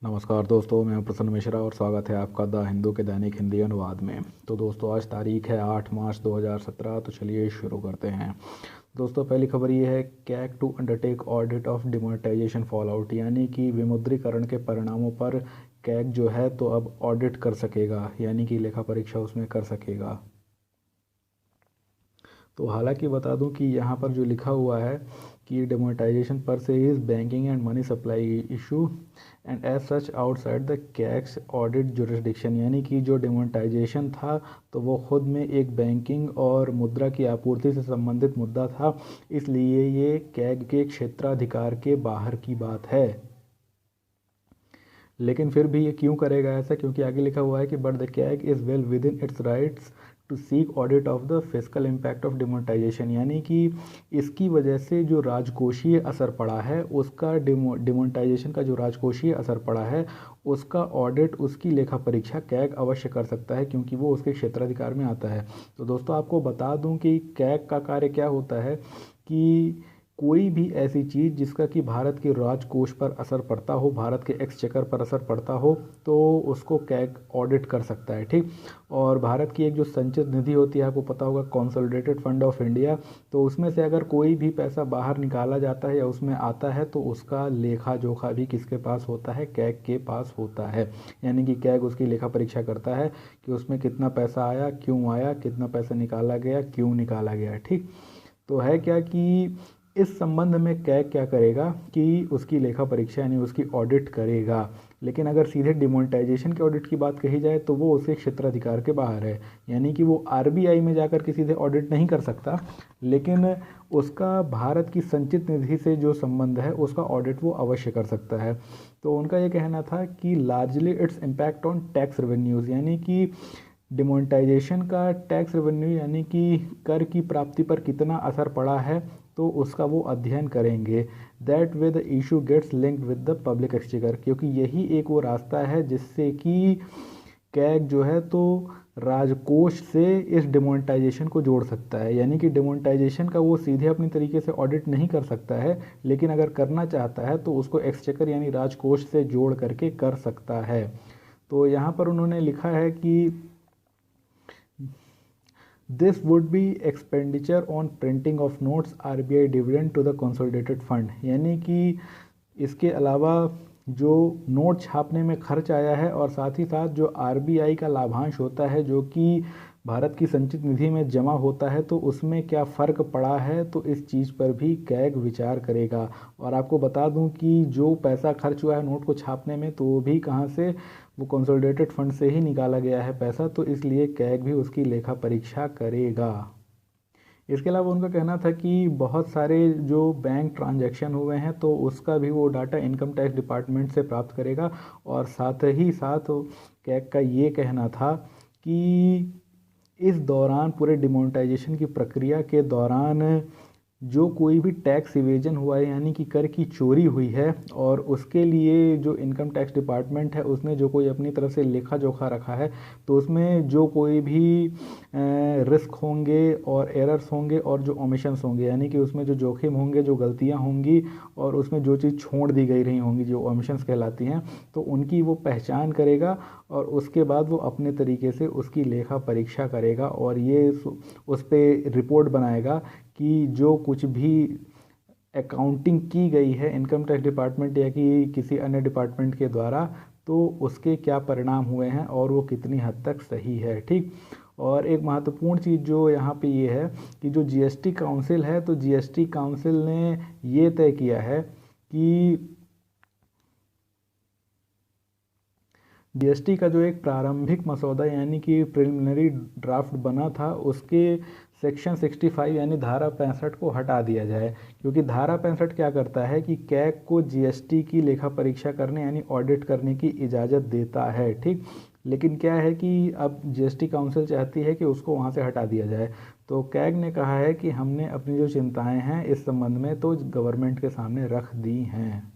नमस्कार दोस्तों, मैं हूं प्रसन्न मिश्रा और स्वागत है आपका द हिंदू के दैनिक हिंदी अनुवाद में। तो दोस्तों, आज तारीख है 8 मार्च 2017। तो चलिए शुरू करते हैं। दोस्तों, पहली खबर ये है, CAG to undertake audit of demonetisation fallout, यानी कि विमुद्रीकरण के परिणामों पर कैग जो है तो अब ऑडिट कर सकेगा, यानी कि लेखा परीक्षा उसमें कर सकेगा। तो हालांकि बता दूं कि यहाँ पर जो लिखा हुआ है कि demonetisation per se is banking and money supply issue and as such outside the tax audit jurisdiction, यानी कि जो डिमोनेटाइजेशन था तो वो खुद में एक बैंकिंग और मुद्रा की आपूर्ति से संबंधित मुद्दा था, इसलिए ये कैग के क्षेत्राधिकार के बाहर की बात है। लेकिन फिर भी ये क्यों करेगा ऐसा, क्योंकि आगे लिखा हुआ है कि but the CAG is well within its rights to seek audit of the physical impact of demonetisation, यानी कि इसकी वजह से जो राजकोषीय असर पड़ा है उसका डिमोनेटाइजेशन का जो राजकोषीय असर पड़ा है उसका ऑडिट, उसकी लेखा परीक्षा कैग अवश्य कर सकता है, क्योंकि वो उसके क्षेत्राधिकार में आता है। तो दोस्तों, आपको बता दूं कि कैग का कार्य क्या होता है कि कोई भी ऐसी चीज़ जिसका कि भारत के राजकोष पर असर पड़ता हो, भारत के एक्सचेकर पर असर पड़ता हो, तो उसको कैग ऑडिट कर सकता है। ठीक। और भारत की एक जो संचित निधि होती है, आपको पता होगा, कंसोलिडेटेड फंड ऑफ इंडिया, तो उसमें से अगर कोई भी पैसा बाहर निकाला जाता है या उसमें आता है तो उसका लेखा जोखा भी किसके पास होता है, कैग के पास होता है। यानी कि कैग उसकी लेखा परीक्षा करता है कि उसमें कितना पैसा आया, क्यों आया, कितना पैसा निकाला गया, क्यों निकाला गया। ठीक। तो है क्या कि इस संबंध में कैग क्या करेगा कि उसकी लेखा परीक्षा यानी उसकी ऑडिट करेगा। लेकिन अगर सीधे डिमोनेटाइजेशन के ऑडिट की बात कही जाए तो वो उसके क्षेत्राधिकार के बाहर है, यानी कि वो आरबीआई में जाकर के सीधे ऑडिट नहीं कर सकता, लेकिन उसका भारत की संचित निधि से जो संबंध है उसका ऑडिट वो अवश्य कर सकता है। तो उनका ये कहना था कि largely its impact on tax revenues, यानी कि डिमोनेटाइजेशन का टैक्स रेवेन्यू यानी कि कर की प्राप्ति पर कितना असर पड़ा है, तो उसका वो अध्ययन करेंगे। That way the issue gets linked with the public exchequer, क्योंकि यही एक वो रास्ता है जिससे कि कैग जो है तो राजकोष से इस डिमोनेटाइजेशन को जोड़ सकता है। यानी कि डिमोनेटाइजेशन का वो सीधे अपनी तरीके से ऑडिट नहीं कर सकता है, लेकिन अगर करना चाहता है तो उसको एक्सचेकर यानी राजकोष से जोड़ करके कर सकता है। तो यहाँ पर उन्होंने लिखा है कि this would be expenditure on printing of notes, RBI dividend to the consolidated fund, यानी कि इसके अलावा जो नोट छापने में खर्च आया है और साथ ही साथ जो आरबीआई का लाभांश होता है जो कि भारत की संचित निधि में जमा होता है, तो उसमें क्या फ़र्क पड़ा है, तो इस चीज़ पर भी कैग विचार करेगा। और आपको बता दूं कि जो पैसा खर्च हुआ है नोट को छापने में, तो वो भी कहाँ से, वो कंसोलिडेटेड फंड से ही निकाला गया है पैसा, तो इसलिए कैग भी उसकी लेखा परीक्षा करेगा। इसके अलावा उनका कहना था कि बहुत सारे जो बैंक ट्रांजैक्शन हुए हैं तो उसका भी वो डाटा इनकम टैक्स डिपार्टमेंट से प्राप्त करेगा। और साथ ही साथ कैग का ये कहना था कि इस दौरान, पूरे डिमोनेटाइजेशन की प्रक्रिया के दौरान, जो कोई भी टैक्स इवेजन हुआ है यानी कि कर की चोरी हुई है और उसके लिए जो इनकम टैक्स डिपार्टमेंट है उसने जो कोई अपनी तरफ से लेखा जोखा रखा है, तो उसमें जो कोई भी रिस्क होंगे और एरर्स होंगे और जो ओमिशंस होंगे, यानी कि उसमें जो जोखिम होंगे, जो गलतियां होंगी और उसमें जो चीज़ छोड़ दी गई रही होंगी, जो ओमिशंस कहलाती हैं, तो उनकी वो पहचान करेगा और उसके बाद वो अपने तरीके से उसकी लेखा परीक्षा करेगा और ये उस पर रिपोर्ट बनाएगा कि जो कुछ भी अकाउंटिंग की गई है इनकम टैक्स डिपार्टमेंट या कि किसी अन्य डिपार्टमेंट के द्वारा, तो उसके क्या परिणाम हुए हैं और वो कितनी हद तक सही है। ठीक। और एक महत्वपूर्ण चीज़ जो यहाँ पे ये है कि जो जीएसटी काउंसिल है, तो जीएसटी काउंसिल ने ये तय किया है कि जीएसटी का जो एक प्रारंभिक मसौदा यानी कि प्रिलिमिनरी ड्राफ्ट बना था, उसके सेक्शन 65 यानी धारा 65 को हटा दिया जाए, क्योंकि धारा 65 क्या करता है कि कैग को जीएसटी की लेखा परीक्षा करने यानी ऑडिट करने की इजाज़त देता है। ठीक। लेकिन क्या है कि अब जीएसटी काउंसिल चाहती है कि उसको वहाँ से हटा दिया जाए। तो कैग ने कहा है कि हमने अपनी जो चिंताएं हैं इस संबंध में तो गवर्नमेंट के सामने रख दी हैं।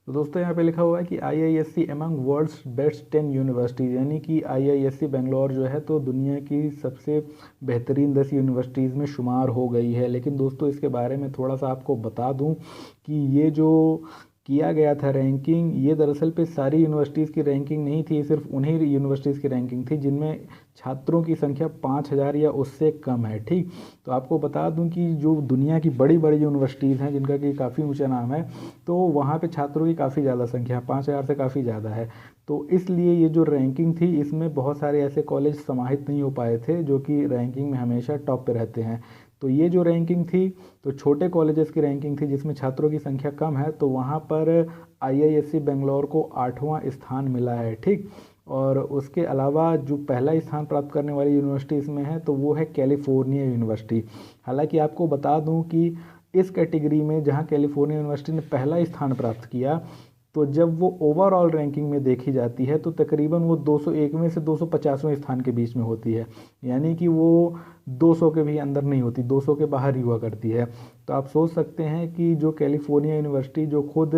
तो दोस्तों, यहाँ पे लिखा हुआ है कि IISc among world's best 10 universities, यानी कि आईआईएससी बेंगलोर जो है तो दुनिया की सबसे बेहतरीन 10 यूनिवर्सिटीज़ में शुमार हो गई है। लेकिन दोस्तों, इसके बारे में थोड़ा सा आपको बता दूं कि ये जो किया गया था रैंकिंग, ये दरअसल पे सारी यूनिवर्सिटीज़ की रैंकिंग नहीं थी, सिर्फ उन्हीं यूनिवर्सिटीज़ की रैंकिंग थी जिनमें छात्रों की संख्या 5,000 या उससे कम है। ठीक, तो आपको बता दूं कि जो दुनिया की बड़ी बड़ी यूनिवर्सिटीज़ हैं जिनका कि काफ़ी ऊंचा नाम है, तो वहाँ पे छात्रों की काफ़ी ज़्यादा संख्या 5,000 से काफ़ी ज़्यादा है। तो इसलिए ये जो रैंकिंग थी इसमें बहुत सारे ऐसे कॉलेज समाहित नहीं हो पाए थे जो कि रैंकिंग में हमेशा टॉप पे रहते हैं। तो ये जो रैंकिंग थी, तो छोटे कॉलेजेस की रैंकिंग थी जिसमें छात्रों की संख्या कम है, तो वहाँ पर IISc बेंगलोर को 8वां स्थान मिला है। ठीक, और उसके अलावा जो पहला स्थान प्राप्त करने वाली यूनिवर्सिटी इसमें है तो वो है कैलिफोर्निया यूनिवर्सिटी। हालांकि आपको बता दूं कि इस कैटेगरी में जहां कैलिफोर्निया यूनिवर्सिटी ने पहला स्थान प्राप्त किया, तो जब वो ओवरऑल रैंकिंग में देखी जाती है तो तकरीबन वो 201वें से 250वें स्थान के बीच में होती है, यानी कि वो 200 के भी अंदर नहीं होती, 200 के बाहर ही हुआ करती है। तो आप सोच सकते हैं कि जो कैलिफोर्निया यूनिवर्सिटी जो खुद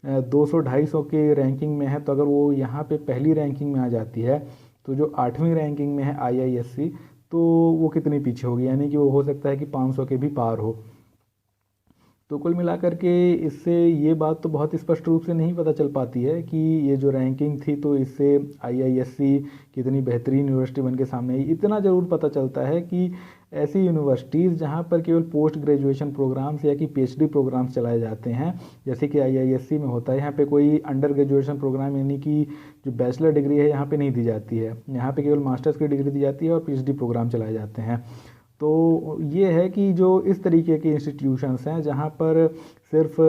200-250 के रैंकिंग में है, तो अगर वो यहाँ पे पहली रैंकिंग में आ जाती है, तो जो 8वीं रैंकिंग में है IISc, तो वो कितनी पीछे होगी, यानी कि वो हो सकता है कि 500 के भी पार हो। तो कुल मिलाकर के इससे ये बात तो बहुत स्पष्ट रूप से नहीं पता चल पाती है कि ये जो रैंकिंग थी तो इससे IISc कितनी बेहतरीन यूनिवर्सिटी बन के सामने आई। इतना ज़रूर पता चलता है कि ऐसी यूनिवर्सिटीज़ जहाँ पर केवल पोस्ट ग्रेजुएशन प्रोग्राम्स या कि PhD प्रोग्राम्स चलाए जाते हैं, जैसे कि IISc में होता है, यहाँ पे कोई अंडर ग्रेजुएशन प्रोग्राम यानी कि जो बैचलर डिग्री है यहाँ पे नहीं दी जाती है, यहाँ पे केवल मास्टर्स की डिग्री दी जाती है और PhD प्रोग्राम चलाए जाते हैं। तो ये है कि जो इस तरीके के इंस्टीट्यूशंस हैं जहाँ पर सिर्फ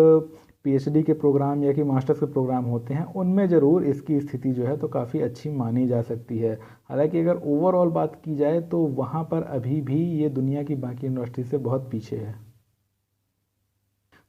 PhD के प्रोग्राम या कि मास्टर्स के प्रोग्राम होते हैं, उनमें ज़रूर इसकी स्थिति जो है तो काफ़ी अच्छी मानी जा सकती है। हालांकि अगर ओवरऑल बात की जाए तो वहाँ पर अभी भी ये दुनिया की बाकी यूनिवर्सिटी से बहुत पीछे है।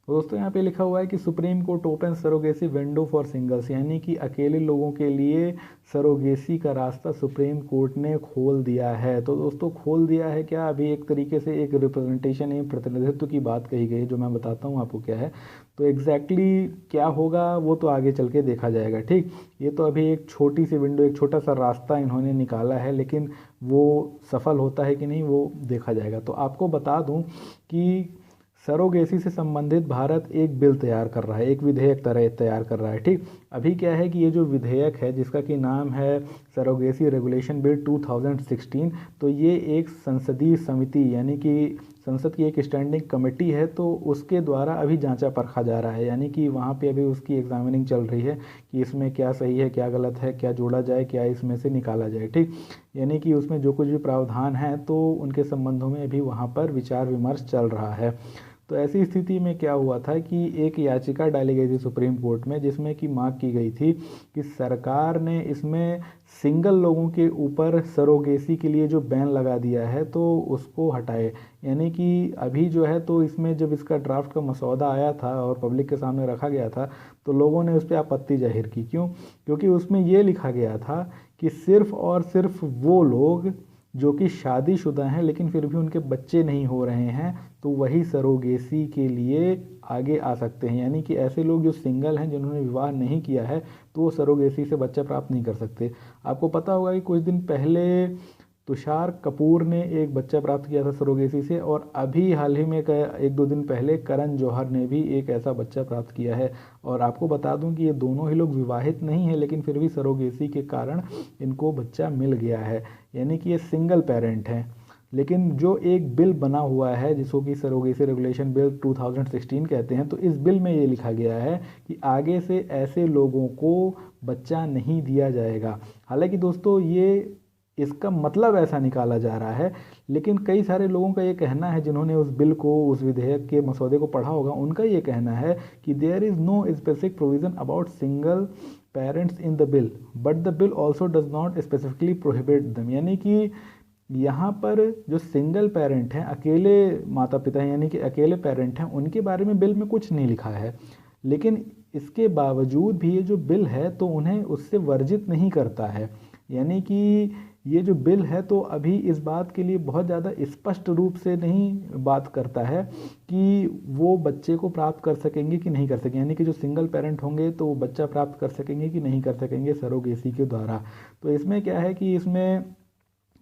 तो दोस्तों यहाँ पे लिखा हुआ है कि supreme court open surrogacy window for singles, यानी कि अकेले लोगों के लिए सरोगेसी का रास्ता सुप्रीम कोर्ट ने खोल दिया है। तो दोस्तों खोल दिया है क्या, अभी एक तरीके से एक रिप्रेजेंटेशन या प्रतिनिधित्व की बात कही गई है, जो मैं बताता हूँ आपको क्या है। तो एग्जैक्टली क्या होगा वो तो आगे चल के देखा जाएगा। ठीक, ये तो अभी एक छोटी सी विंडो, एक छोटा सा रास्ता इन्होंने निकाला है, लेकिन वो सफल होता है कि नहीं वो देखा जाएगा। तो आपको बता दूं कि सरोगेसी से संबंधित भारत एक बिल तैयार कर रहा है, एक विधेयक तरह तैयार कर रहा है। ठीक, अभी क्या है कि ये जो विधेयक है जिसका कि नाम है सरोगेसी रेगुलेशन बिल 2016, तो ये एक संसदीय समिति यानी कि संसद की एक स्टैंडिंग कमेटी है, तो उसके द्वारा अभी जांचा परखा जा रहा है, यानी कि वहाँ पे अभी उसकी एग्जामिनिंग चल रही है कि इसमें क्या सही है, क्या गलत है, क्या जोड़ा जाए, क्या इसमें से निकाला जाए। ठीक, यानी कि उसमें जो कुछ भी प्रावधान है तो उनके संबंधों में अभी वहाँ पर विचार विमर्श चल रहा है। तो ऐसी स्थिति में क्या हुआ था कि एक याचिका डाली गई थी सुप्रीम कोर्ट में जिसमें कि मांग की गई थी कि सरकार ने इसमें सिंगल लोगों के ऊपर सरोगेसी के लिए जो बैन लगा दिया है तो उसको हटाए। यानी कि अभी जो है तो इसमें जब इसका ड्राफ्ट का मसौदा आया था और पब्लिक के सामने रखा गया था तो लोगों ने उस पर आपत्ति जाहिर की। क्यों? क्योंकि उसमें ये लिखा गया था कि सिर्फ और सिर्फ वो लोग जो कि शादीशुदा हैं लेकिन फिर भी उनके बच्चे नहीं हो रहे हैं तो वही सरोगेसी के लिए आगे आ सकते हैं। यानी कि ऐसे लोग जो सिंगल हैं जिन्होंने विवाह नहीं किया है तो वो सरोगेसी से बच्चा प्राप्त नहीं कर सकते। आपको पता होगा कि कुछ दिन पहले तुषार कपूर ने एक बच्चा प्राप्त किया था सरोगेसी से, और अभी हाल ही में एक दो दिन पहले करण जौहर ने भी एक ऐसा बच्चा प्राप्त किया है। और आपको बता दूं कि ये दोनों ही लोग विवाहित नहीं हैं लेकिन फिर भी सरोगेसी के कारण इनको बच्चा मिल गया है, यानी कि ये सिंगल पेरेंट हैं। लेकिन जो एक बिल बना हुआ है जिसको कि सरोगेसी रेगुलेशन बिल 2016 कहते हैं, तो इस बिल में ये लिखा गया है कि आगे से ऐसे लोगों को बच्चा नहीं दिया जाएगा। हालांकि दोस्तों ये इसका मतलब ऐसा निकाला जा रहा है, लेकिन कई सारे लोगों का ये कहना है जिन्होंने उस बिल को, उस विधेयक के मसौदे को पढ़ा होगा, उनका ये कहना है कि there is no specific provision about single parents in the bill but the bill also does not specifically prohibit them. यानी कि यहाँ पर जो सिंगल पेरेंट हैं, अकेले माता पिता हैं यानी कि अकेले पेरेंट हैं, उनके बारे में बिल में कुछ नहीं लिखा है, लेकिन इसके बावजूद भी ये जो बिल है तो उन्हें उससे वर्जित नहीं करता है। यानी कि ये जो बिल है तो अभी इस बात के लिए बहुत ज़्यादा स्पष्ट रूप से नहीं बात करता है कि वो बच्चे को प्राप्त कर सकेंगे कि नहीं कर सकेंगे, यानी कि जो सिंगल पेरेंट होंगे तो वो बच्चा प्राप्त कर सकेंगे कि नहीं कर सकेंगे सरोगेसी के द्वारा। तो इसमें क्या है कि इसमें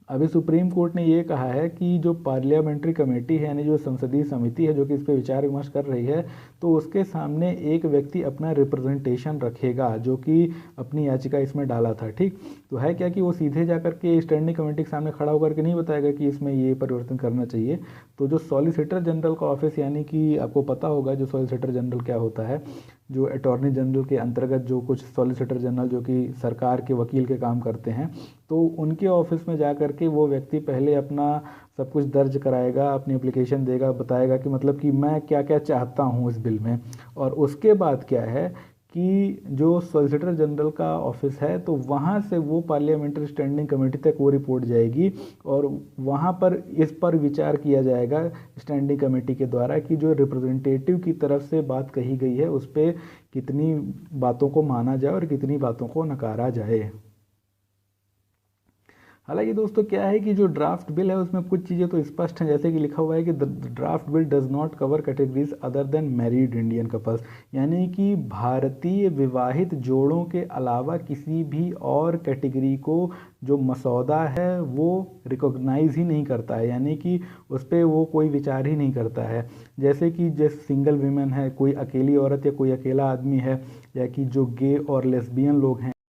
अभी सुप्रीम कोर्ट ने ये कहा है कि जो पार्लियामेंट्री कमेटी है यानी जो संसदीय समिति है जो कि इस पर विचार विमर्श कर रही है, तो उसके सामने एक व्यक्ति अपना रिप्रेजेंटेशन रखेगा जो कि अपनी याचिका इसमें डाला था। ठीक, तो है क्या कि वो सीधे जाकर के स्टैंडिंग कमेटी के सामने खड़ा होकर के नहीं बताएगा कि इसमें ये परिवर्तन करना चाहिए। तो जो सॉलिसिटर जनरल का ऑफिस, यानी कि आपको पता होगा जो सॉलिसिटर जनरल क्या होता है, जो अटॉर्नी जनरल के अंतर्गत जो कुछ सॉलिसिटर जनरल जो कि सरकार के वकील के काम करते हैं, तो उनके ऑफिस में जा कर के वो व्यक्ति पहले अपना सब कुछ दर्ज कराएगा, अपनी एप्लीकेशन देगा, बताएगा कि मतलब कि मैं क्या क्या चाहता हूँ इस बिल में। और उसके बाद क्या है कि जो सॉलिसिटर जनरल का ऑफिस है तो वहाँ से वो पार्लियामेंट्री स्टैंडिंग कमेटी तक वो रिपोर्ट जाएगी और वहाँ पर इस पर विचार किया जाएगा स्टैंडिंग कमेटी के द्वारा कि जो रिप्रेजेंटेटिव की तरफ से बात कही गई है उस पर कितनी बातों को माना जाए और कितनी बातों को नकारा जाए। हालांकि दोस्तों क्या है कि जो ड्राफ्ट बिल है उसमें कुछ चीज़ें तो स्पष्ट हैं, जैसे कि लिखा हुआ है कि the draft bill does not cover categories other than married Indian couples, यानी कि भारतीय विवाहित जोड़ों के अलावा किसी भी और कैटेगरी को जो मसौदा है वो रिकॉग्नाइज ही नहीं करता है, यानी कि उस पर वो कोई विचार ही नहीं करता है। जैसे कि जैसे सिंगल वीमेन है, कोई अकेली औरत या कोई अकेला आदमी है, या कि जो गे और लेस्बियन लोग हैं